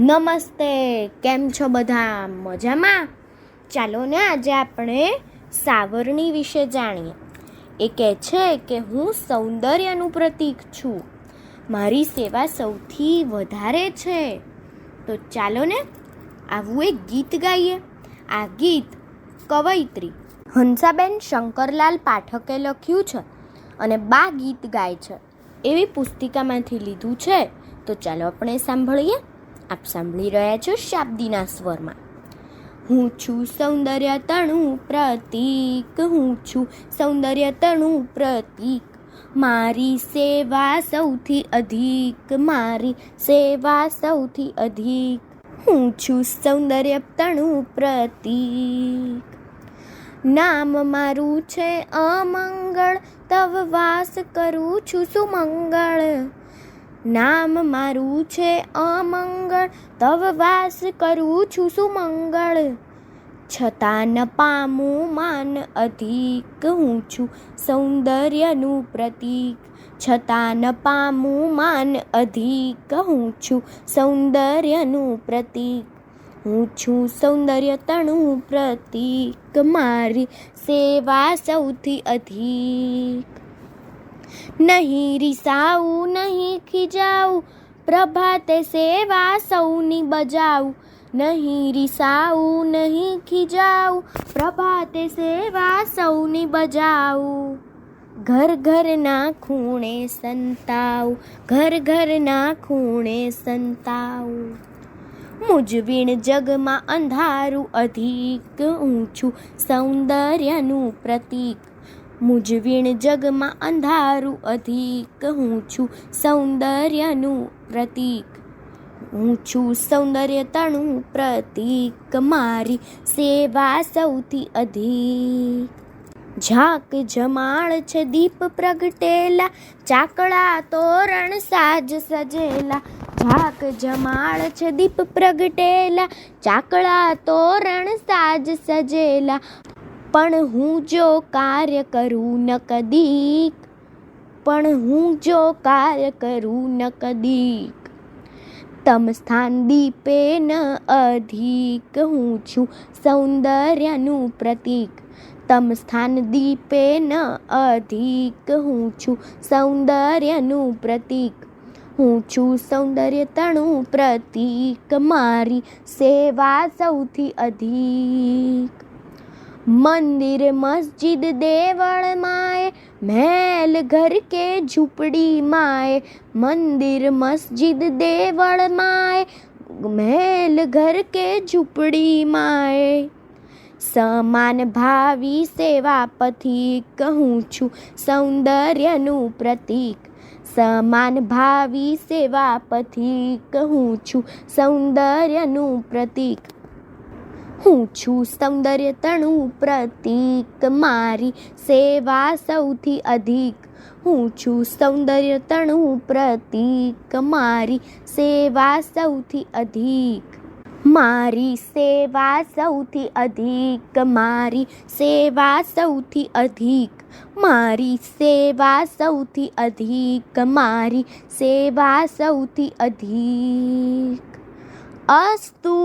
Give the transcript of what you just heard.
નમસ્તે, કેમ છો બધા? મજામાં? ચાલો ને આજે આપણે સાવરણી વિશે જાણીએ. એ કહે છે કે હું સૌંદર્યનું પ્રતીક છું, મારી સેવા સૌથી વધારે છે. તો ચાલો ને આવું એક ગીત ગાઈએ. આ ગીત કવયિત્રી હંસાબેન શંકરલાલ પાઠકે લખ્યું છે અને બા ગીત ગાય છે એવી પુસ્તિકામાંથી લીધું છે. તો ચાલો આપણે સાંભળીએ. આપ સાંભળી રહ્યા છો શાબ્દીના સ્વરમાં. હું છું સૌંદર્ય તણું પ્રતીક, હું છું સૌંદર્ય તણું પ્રતીક, મારી સેવા સૌથી અધિક, મારી સેવા સૌથી અધિક. હું છું સૌંદર્ય તણું પ્રતીક. નામ મારું છે અમંગળ, તવ વાસ કરું છું સુમંગળ. નામ મારું છે અમંગળ, તવ વાસ કરું છું સુમંગળ. છતાં ન પામું માન અધિક, હું છું સૌંદર્યનું પ્રતીક. છતાં ન પામું માન અધિક, હું છું સૌંદર્યનું પ્રતીક. હું છું સૌંદર્ય તણું પ્રતીક, મારી સેવા સૌથી અધિક. નહીં રીસાવું નહીં ખીજાવું, પ્રભાતે સેવા સૌની બજાવું. નહીં રીસાવું નહીં ખીજાવું, પ્રભાતે સેવા સૌની બજાવું. ઘર ઘરના ખૂણે સંતાવું, ઘર ઘરના ખૂણે સંતાવું. મૂંઝવીણ જગમાં અંધારું અધિક, હું છું સૌંદર્યનું પ્રતીક. મૂંઝવીણ જગમાં અંધારું અધિક, હું છું સૌંદર્યનું પ્રતીક. હું છું સૌંદર્ય તણું પ્રતીક, મારી સેવા સૌથી અધિક. ઝાક જમાળ છે દીપ પ્રગટેલા, ચાકળા તોરણ સાજ સજેલા. ઝાક જમાળ છે દીપ પ્રગટેલા, ચાકળા તોરણ સાજ સજેલા. પણ હું જો કાર્ય કરું ન કદીક, પણ હું જો કાર્ય કરું ન કદીક. તમ સ્થાન દીપે ન અધિક, હું છું સૌંદર્યનું પ્રતીક. તમ સ્થાન દીપે ન અધિક, હું છું સૌંદર્યનું પ્રતીક. હું છું સૌંદર્ય તણું પ્રતીક, મારી સેવા સૌથી અધિક. મંદિર મસ્જિદ દેવળ માએ, મહેલ ઘર કે ઝૂંપડી માએ. મંદિર મસ્જિદ દેવળ માએ, મહેલ ઘર કે ઝૂંપડી માએ. સમાન ભાવી સેવા પથિક, હું છું સૌંદર્યનું પ્રતીક. સમાન ભાવી સેવા પથિક, હું છું સૌંદર્યનું પ્રતીક. હું છું સૌંદર્ય તણું પ્રતીક, મારી સેવા સૌથી અધિક. હું છું સૌંદર્ય તણું પ્રતીક, મારી સેવા સૌથી અધિક. મારી સેવા સૌથી અધિક, મારી સેવા સૌથી અધિક. મારી સેવા સૌથી અધિક, મારી સેવા સૌથી અધિક. અસ્તુ.